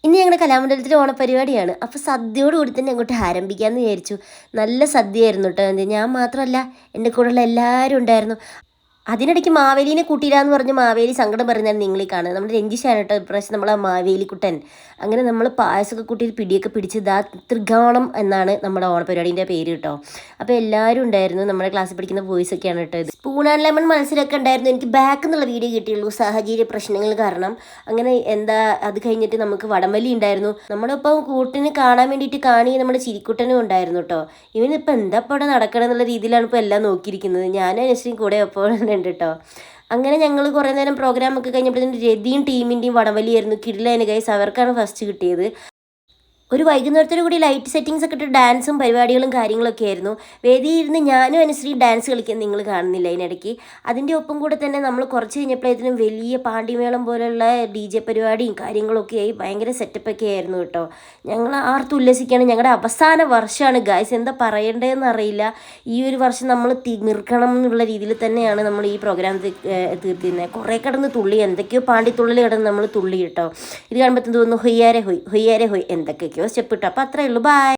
ഇനി ഞങ്ങളുടെ കലാമണ്ഡലത്തിലെ ഓണപരിപാടിയാണ്. അപ്പോൾ സദ്യയോട് കൂടി തന്നെ അങ്ങോട്ട് ആരംഭിക്കാമെന്ന് വിചാരിച്ചു. നല്ല സദ്യയായിരുന്നു കേട്ടോ. ഞാൻ മാത്രമല്ല, എൻ്റെ കൂടെയുള്ള എല്ലാവരും ഉണ്ടായിരുന്നു. അതിനിടയ്ക്ക് മാവേലിനെ കൂട്ടിയില്ലാന്ന് പറഞ്ഞ് മാവേലി സങ്കടം പറയുന്നതാണ് നിങ്ങളീ കാണുന്നത്. നമ്മുടെ രഞ്ജിഷാണ് കേട്ടോ ഇപ്രാവശ്യം നമ്മളെ മാവേലിക്കുട്ടൻ. അങ്ങനെ നമ്മൾ പായസമൊക്കെ കൂട്ടിയിട്ട് പിടിയൊക്കെ പിടിച്ച് ത്രികോണം എന്നാണ് നമ്മുടെ ഓണപരിപാടീൻ്റെ പേര് കേട്ടോ. അപ്പോൾ എല്ലാവരും ഉണ്ടായിരുന്നു. നമ്മുടെ ക്ലാസ്സിൽ പഠിക്കുന്ന ബോയ്സൊക്കെയാണ് കേട്ടോ ഇത്. സ്പൂൺ ആൻഡ് ലെമൺ മത്സരമൊക്കെ ഉണ്ടായിരുന്നു. എനിക്ക് ബാക്ക് എന്നുള്ള വീഡിയോ കിട്ടിയുള്ളൂ സാഹചര്യ പ്രശ്നങ്ങൾ കാരണം. അങ്ങനെ അത് കഴിഞ്ഞിട്ട് നമുക്ക് വടംവലി ഉണ്ടായിരുന്നു. നമ്മുടെ ഒപ്പം കൂട്ടിന് കാണാൻ വേണ്ടിയിട്ട് നമ്മുടെ ചിരിക്കുട്ടനും ഉണ്ടായിരുന്നു കേട്ടോ. ഇവനിപ്പോൾ എന്താ ഇപ്പോൾ അവിടെ നടക്കണം എന്നുള്ള രീതിയിലാണ് ഇപ്പോൾ എല്ലാം നോക്കിയിരിക്കുന്നത്. ഞാനും അനുശ്രീയും കൂടെ എപ്പോൾ ഉണ്ട് കേട്ടോ. അങ്ങനെ ഞങ്ങൾ കുറേ നേരം പ്രോഗ്രാമൊക്കെ കഴിഞ്ഞപ്പോഴത്തേക്കും രതിയും ടീമിൻ്റെയും വടംവലിയായിരുന്നു. കിടിലന് ഗൈസ്, അവർക്കാണ് ഫസ്റ്റ് കിട്ടിയത്. ഒരു വൈകുന്നേരത്തോടു കൂടി ലൈറ്റ് സെറ്റിങ്സ് ഒക്കെ ഇട്ട് ഡാൻസും പരിപാടികളും കാര്യങ്ങളൊക്കെ ആയിരുന്നു. വേദിയിൽ ഇരുന്ന് ഞാനും അനുശ്രീ ഡാൻസ് കളിക്കാൻ നിങ്ങൾ കാണുന്നില്ല അതിനിടയ്ക്ക്. അതിൻ്റെ ഒപ്പം കൂടെ തന്നെ നമ്മൾ കുറച്ച് കഴിഞ്ഞപ്പോഴത്തേനും വലിയ പാണ്ടിമേളം പോലുള്ള DJ പരിപാടിയും കാര്യങ്ങളൊക്കെ ആയി ഭയങ്കര സെറ്റപ്പൊക്കെ ആയിരുന്നു കേട്ടോ. ഞങ്ങൾ ആർത്തുല്ലസിക്കുകയാണ്. ഞങ്ങളുടെ അവസാന വർഷമാണ് ഗായ്സ്, എന്താ പറയേണ്ടതെന്ന് അറിയില്ല. ഈ ഒരു വർഷം നമ്മൾ നിൽക്കണം എന്നുള്ള രീതിയിൽ തന്നെയാണ് നമ്മൾ ഈ പ്രോഗ്രാം തീർത്തിരുന്നത്. കുറേ കിടന്ന് തുള്ളി, എന്തൊക്കെയോ പാണ്ടിത്തുള്ളിൽ കിടന്ന് നമ്മൾ തുള്ളി കേട്ടോ. ഇത് കാണുമ്പോൾ തോന്നുന്നു ഹൊയ്യാരെ ഹൊയ് ഹൊയ്യാരെ ഹൊയ് എന്തൊക്കെയൊക്കെയോ സ്റ്റെപ്പ് ഇട്ടു. അപ്പോൾ അത്രയേ ഉള്ളൂ. ബൈ.